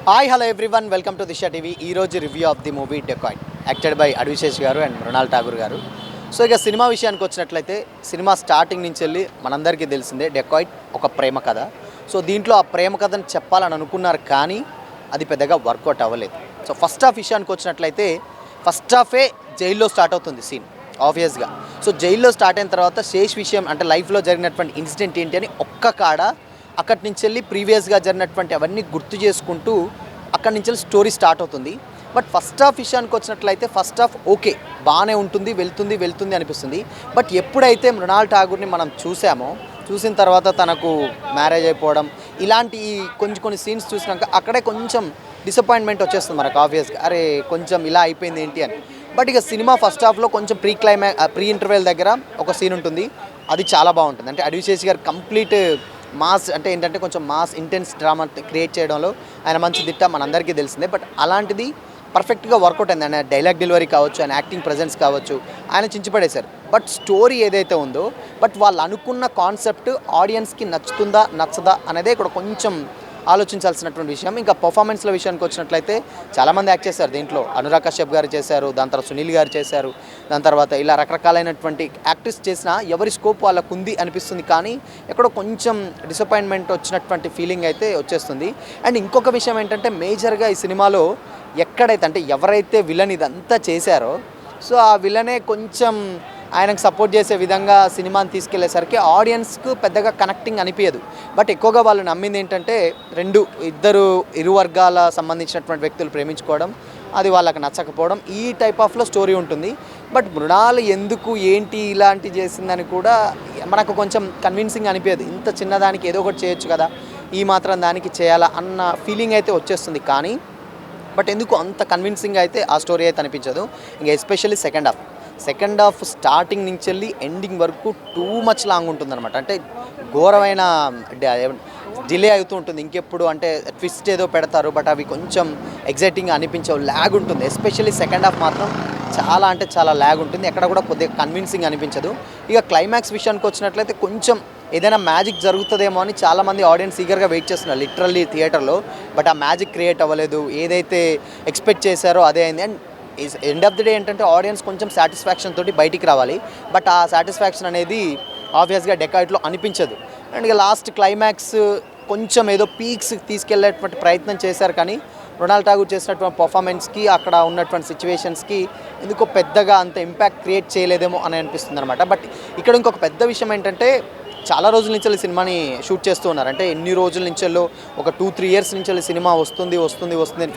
Hi hello everyone welcome to Disha TV. ఈరోజు review of the movie dacoit acted by Adivi Sesh గారు and Mrunal Tagore గారు. So ఇక cinema విషయానికి వచ్చినట్లయితే సినిమా స్టార్టింగ్ నుంచి వెళ్ళి మనందరికీ తెలిసిందే డెకాయిట్ ఒక ప్రేమ కథ. సో దీంట్లో ఆ ప్రేమ కథను చెప్పాలని అనుకున్నారు కానీ అది పెద్దగా వర్కౌట్ అవ్వలేదు. సో ఫస్ట్ హాఫ్ విషయానికి వచ్చినట్లయితే ఫస్ట్ హాఫే జైల్లో స్టార్ట్ అవుతుంది సీన్ ఆబ్వియస్గా. సో జైల్లో స్టార్ట్ అయిన తర్వాత శేష్ విషయం అంటే లైఫ్లో జరిగినటువంటి ఇన్సిడెంట్ ఏంటి అని ఒక్క కాడ అక్కడి నుంచి వెళ్ళి ప్రీవియస్గా జరిగినటువంటి అవన్నీ గుర్తు చేసుకుంటూ అక్కడి నుంచి వెళ్ళి స్టోరీ స్టార్ట్ అవుతుంది. బట్ ఫస్ట్ హాఫ్ విషయానికి వచ్చినట్లయితే ఫస్ట్ హాఫ్ ఓకే బాగానే ఉంటుంది, వెళ్తుంది అనిపిస్తుంది. బట్ ఎప్పుడైతే మృణాల్ ఠాగూర్ని మనం చూసిన తర్వాత తనకు మ్యారేజ్ అయిపోవడం ఇలాంటి కొన్ని సీన్స్ చూసినాక అక్కడే కొంచెం డిసప్పాయింట్మెంట్ వచ్చేస్తుంది మనకు ఆబ్వియస్గా, అరే కొంచెం ఇలా అయిపోయింది ఏంటి అని. బట్ ఇక సినిమా ఫస్ట్ హాఫ్లో కొంచెం ప్రీ ఇంటర్వెల్ దగ్గర ఒక సీన్ ఉంటుంది, అది చాలా బాగుంటుంది. అంటే అడ్విశేష్ గారు కంప్లీట్ మాస్ అంటే ఏంటంటే కొంచెం మాస్ ఇంటెన్స్ డ్రామా క్రియేట్ చేయడంలో ఆయన మంచి దిట్ట మనందరికీ తెలిసిందే. బట్ అలాంటిది పర్ఫెక్ట్గా వర్కౌట్ అయింది. ఆయన డైలాగ్ డెలివరీ కావచ్చు, ఆయన యాక్టింగ్ ప్రెజెన్స్ కావచ్చు, ఆయన చించిపడేశారు. బట్ స్టోరీ ఏదైతే ఉందో బట్ వాళ్ళు అనుకున్న కాన్సెప్ట్ ఆడియన్స్కి నచ్చదా అనేదే ఇక్కడ కొంచెం ఆలోచించాల్సినటువంటి విషయం. ఇంకా పర్ఫార్మెన్స్ల విషయానికి వచ్చినట్లయితే చాలామంది యాక్ట్ చేశారు దీంట్లో. అనురాగ్ కశ్యప్ గారు చేశారు, దాని తర్వాత సునీల్ గారు చేశారు, దాని తర్వాత ఇలా రకరకాలైనటువంటి యాక్టర్స్ చేసిన ఎవరి స్కోప్ వాళ్ళకు ఉంది అనిపిస్తుంది. కానీ ఎక్కడో కొంచెం డిసప్పాయింట్మెంట్ వచ్చినటువంటి ఫీలింగ్ అయితే వచ్చేస్తుంది. అండ్ ఇంకొక విషయం ఏంటంటే మేజర్గా ఈ సినిమాలో ఎక్కడైతే అంటే ఎవరైతే విలన్ ఇదంతా చేశారో సో ఆ విలనే కొంచెం ఆయనకు సపోర్ట్ చేసే విధంగా సినిమాని తీసుకెళ్లేసరికి ఆడియన్స్కు పెద్దగా కనెక్టింగ్ అనిపించదు. బట్ ఎక్కువగా వాళ్ళు నమ్మింది ఏంటంటే ఇరు వర్గాల సంబంధించినటువంటి వ్యక్తులు ప్రేమించుకోవడం, అది వాళ్ళకి నచ్చకపోవడం, ఈ టైప్ ఆఫ్లో స్టోరీ ఉంటుంది. బట్ మృణాల్ ఎందుకు ఏంటి ఇలాంటి చేసిందని కూడా మనకు కొంచెం కన్విన్సింగ్ అనిపించదు. ఇంత చిన్నదానికి ఏదో ఒకటి చేయొచ్చు కదా, ఈ మాత్రం దానికి చేయాలా అన్న ఫీలింగ్ అయితే వచ్చేస్తుంది. కానీ బట్ ఎందుకు అంత కన్విన్సింగ్ అయితే ఆ స్టోరీ అయితే అనిపించదు. ఇంకా ఎస్పెషల్లీ సెకండ్ హాఫ్ స్టార్టింగ్ నుంచి వెళ్ళి ఎండింగ్ వరకు టూ మచ్ లాంగ్ ఉంటుందన్నమాట. అంటే ఘోరమైన డిలే అవుతూ ఉంటుంది. ఇంకెప్పుడు అంటే ట్విస్ట్ ఏదో పెడతారు బట్ అవి కొంచెం ఎగ్జైటింగ్ అనిపించవు, ల్యాగ్ ఉంటుంది. ఎస్పెషల్లీ సెకండ్ హాఫ్ మాత్రం చాలా అంటే చాలా ల్యాగ్ ఉంటుంది, ఎక్కడ కూడా కొద్దిగా కన్విన్సింగ్ అనిపించదు. ఇక క్లైమాక్స్ విషయానికి వచ్చినట్లయితే కొంచెం ఏదైనా మ్యాజిక్ జరుగుతుందేమో అని చాలామంది ఆడియన్స్ ఈగర్గా వెయిట్ చేస్తున్నారు లిటరల్లీ థియేటర్లో. బట్ ఆ మ్యాజిక్ క్రియేట్ అవ్వలేదు, ఏదైతే ఎక్స్పెక్ట్ చేశారో అదే అయింది. And end of the day ఏంటంటే ఆడియన్స్ కొంచెం సాటిస్ఫాక్షన్ తోటి బయటికి రావాలి. బట్ ఆ సాటిస్ఫాక్షన్ అనేది ఆబ్వియస్గా డెకాయిట్లో అనిపించదు. అండ్ ఇక లాస్ట్ క్లైమాక్స్ కొంచెం ఏదో పీక్స్ తీసుకెళ్లేటువంటి ప్రయత్నం చేశారు కానీ మృణాల్ ఠాగూర్ చేసినటువంటి పర్ఫార్మెన్స్కి అక్కడ ఉన్నటువంటి సిచ్యువేషన్స్కి ఎందుకో పెద్దగా అంత ఇంపాక్ట్ క్రియేట్ చేయలేదేమో అని అనిపిస్తుంది అనమాట. బట్ ఇక్కడ ఇంకొక పెద్ద విషయం ఏంటంటే చాలా రోజుల నుంచి సినిమాని షూట్ చేస్తూ ఉన్నారు. అంటే ఎన్ని రోజుల నుంచెల్లో ఒక 2-3 ఇయర్స్ నుంచి సినిమా వస్తుంది.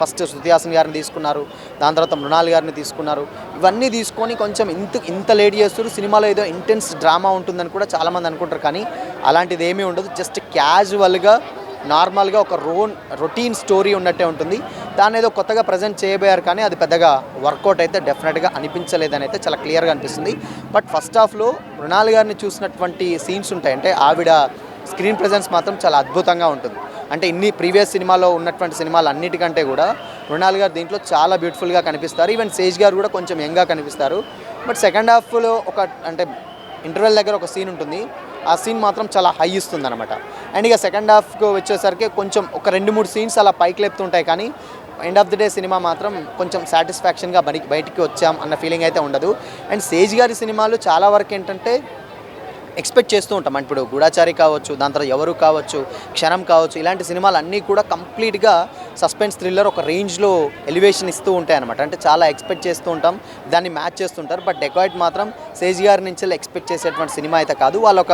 ఫస్ట్ శృతి హాసన్ గారిని తీసుకున్నారు, దాని తర్వాత మృణాల్ గారిని తీసుకున్నారు. ఇవన్నీ తీసుకొని కొంచెం ఇంత లేట్ చేస్తారు. సినిమాలో ఏదో ఇంటెన్స్ డ్రామా ఉంటుందని కూడా చాలామంది అనుకుంటారు కానీ అలాంటిది ఏమీ ఉండదు. జస్ట్ క్యాజువల్గా నార్మల్గా ఒక రొటీన్ స్టోరీ ఉన్నట్టే ఉంటుంది. దాన్ని ఏదో కొత్తగా ప్రజెంట్ చేయబోయారు కానీ అది పెద్దగా వర్కౌట్ అయితే డెఫినెట్గా అనిపించలేదని అయితే చాలా క్లియర్గా అనిపిస్తుంది. బట్ ఫస్ట్ హాఫ్లో మృణాల్ గారిని చూసినటువంటి సీన్స్ ఉంటాయి. అంటే ఆవిడ స్క్రీన్ ప్రెజెన్స్ మాత్రం చాలా అద్భుతంగా ఉంటుంది. అంటే ఇన్ని ప్రీవియస్ సినిమాలో ఉన్నటువంటి సినిమాలు అన్నిటికంటే కూడా మృణాల్ గారు దీంట్లో చాలా బ్యూటిఫుల్గా కనిపిస్తారు. ఈవెన్ శేష్ గారు కూడా కొంచెం యంగ్గా కనిపిస్తారు. బట్ సెకండ్ హాఫ్లో అంటే ఇంటర్వెల్ దగ్గర ఒక సీన్ ఉంటుంది, ఆ సీన్ మాత్రం చాలా హై ఇస్తుంది అనమాట. అండ్ ఇక సెకండ్ హాఫ్కి వచ్చేసరికి కొంచెం ఒక 2-3 సీన్స్ అలా పైకి లేపుతుంటాయి కానీ end of the day cinema మాత్రం కొంచెం సాటిస్ఫాక్షన్గా బయటికి వచ్చాం అన్న ఫీలింగ్ అయితే ఉండదు. అండ్ శేష్ గారి సినిమాలు చాలా వరకు ఏంటంటే ఎక్స్పెక్ట్ చేస్తూ ఉంటాం. ఇప్పుడు గూఢాచారి కావచ్చు, దాని తర్వాత ఎవరు కావచ్చు, క్షణం కావచ్చు, ఇలాంటి సినిమాలు అన్నీ కూడా కంప్లీట్గా సస్పెన్స్ థ్రిల్లర్ ఒక రేంజ్లో ఎలివేషన్ ఇస్తూ ఉంటాయి అనమాట. అంటే చాలా ఎక్స్పెక్ట్ చేస్తూ ఉంటాం, దాన్ని మ్యాచ్ చేస్తుంటారు. బట్ డెకాయిట్ మాత్రం శేష్ గారి నుంచి ఎక్స్పెక్ట్ చేసేటువంటి సినిమా అయితే కాదు. వాళ్ళు ఒక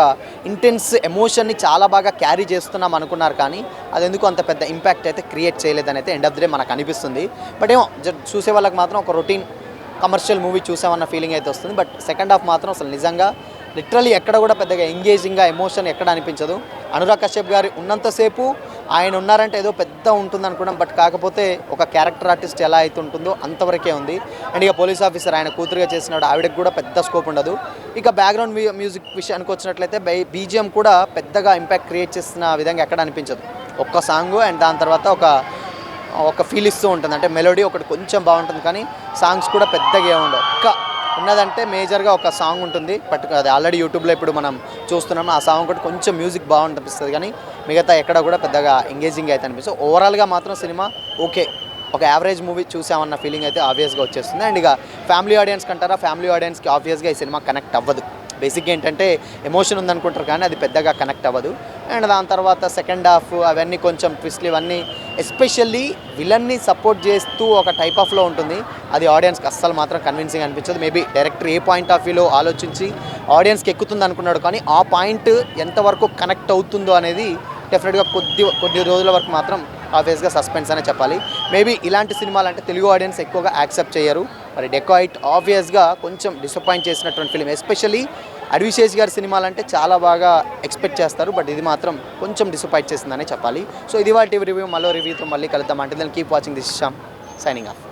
ఇంటెన్స్ ఎమోషన్ని చాలా బాగా క్యారీ చేస్తున్నాం అనుకున్నారు కానీ అది ఎందుకు అంత పెద్ద ఇంపాక్ట్ అయితే క్రియేట్ చేయలేదని అయితే ఎండ్ ఆఫ్ ది డే మనకు అనిపిస్తుంది. బట్ ఏమో చూసే వాళ్ళకి మాత్రం ఒక రొటీన్ కమర్షియల్ మూవీ చూసామన్న ఫీలింగ్ అయితే వస్తుంది. బట్ సెకండ్ హాఫ్ మాత్రం అసలు నిజంగా లిటరల్లీ ఎక్కడ కూడా పెద్దగా ఎంగేజింగ్గా ఎమోషన్ ఎక్కడ అనిపించదు. అనురాగ్ కశ్యప్ గారు ఉన్నంతసేపు ఆయన ఉన్నారంటే ఏదో పెద్ద ఉంటుంది అనుకున్నాం. బట్ కాకపోతే ఒక క్యారెక్టర్ ఆర్టిస్ట్ ఎలా అయితే ఉంటుందో అంతవరకే ఉంది. అండ్ ఇక పోలీస్ ఆఫీసర్ ఆయన కూతురుగా చేసినాడు, ఆవిడకి కూడా పెద్ద స్కోప్ ఉండదు. ఇక బ్యాక్గ్రౌండ్ మ్యూజిక్ విషయానికి వచ్చినట్లయితే బీజిఎం కూడా పెద్దగా ఇంపాక్ట్ క్రియేట్ చేసిన విధంగా ఎక్కడ అనిపించదు. ఒక్క సాంగ్ అండ్ దాని తర్వాత ఒక ఫీల్ ఇస్తూ ఉంటుంది. అంటే మెలోడీ ఒకటి కొంచెం బాగుంటుంది కానీ సాంగ్స్ కూడా పెద్దగా ఏముండవు. ఉన్నదంటే మేజర్గా ఒక సాంగ్ ఉంటుంది అది ఆల్రెడీ యూట్యూబ్లో ఇప్పుడు మనం చూస్తున్నాం. ఆ సాంగ్ కూడా కొంచెం మ్యూజిక్ బాగుంటుంది కానీ మిగతా ఎక్కడ కూడా పెద్దగా ఎంగేజింగ్ అయితే అనిపిస్తుంది. ఓవరాల్గా మాత్రం సినిమా ఓకే, ఒక యావరేజ్ మూవీ చూసామన్న ఫీలింగ్ అయితే ఆబ్వియస్గా వచ్చేస్తుంది. అండ్ ఇక ఫ్యామిలీ ఆడియన్స్ కంటారా, ఫ్యామిలీ ఆడియన్స్కి ఆబ్వియస్గా ఈ సినిమా కనెక్ట్ అవ్వదు. బేసిక్గా ఏంటంటే ఎమోషన్ ఉందనుకుంటారు కానీ అది పెద్దగా కనెక్ట్ అవ్వదు. అండ్ దాని తర్వాత సెకండ్ హాఫ్ అవన్నీ కొంచెం ట్విస్ట్లు ఇవన్నీ ఎస్పెషల్లీ విలన్ని సపోర్ట్ చేస్తూ ఒక టైప్ ఆఫ్లో ఉంటుంది. అది ఆడియన్స్కి అస్సలు మాత్రం కన్విన్సింగ్ అనిపించదు. Maybe director A point of వ్యూలో ఆలోచించి ఆడియన్స్కి ఎక్కుతుంది అనుకున్నాడు కానీ ఆ పాయింట్ ఎంతవరకు కనెక్ట్ అవుతుందో అనేది డెఫినెట్గా కొద్ది రోజుల వరకు మాత్రం ఆబ్వియస్గా సస్పెన్స్ అనే చెప్పాలి. మేబీ ఇలాంటి సినిమాలు అంటే తెలుగు ఆడియన్స్ ఎక్కువగా యాక్సెప్ట్ చేయరు. మరి డెకాయిట్ ఆబ్వియస్గా కొంచెం డిసప్పాయింట్ చేసినటువంటి ఫిలిం. ఎస్పెషల్లీ అడ్విశేష్ గారి సినిమాలు అంటే చాలా బాగా ఎక్స్పెక్ట్ చేస్తారు, బట్ ఇది మాత్రం కొంచెం డిసప్పాయింట్ చేసిందనే చెప్పాలి. సో ఇది వాటి రివ్యూ. మళ్ళీ రివ్యూతో మళ్ళీ కలుద్దాం. అంటే దాన్ని keep watching this Shyam, signing off.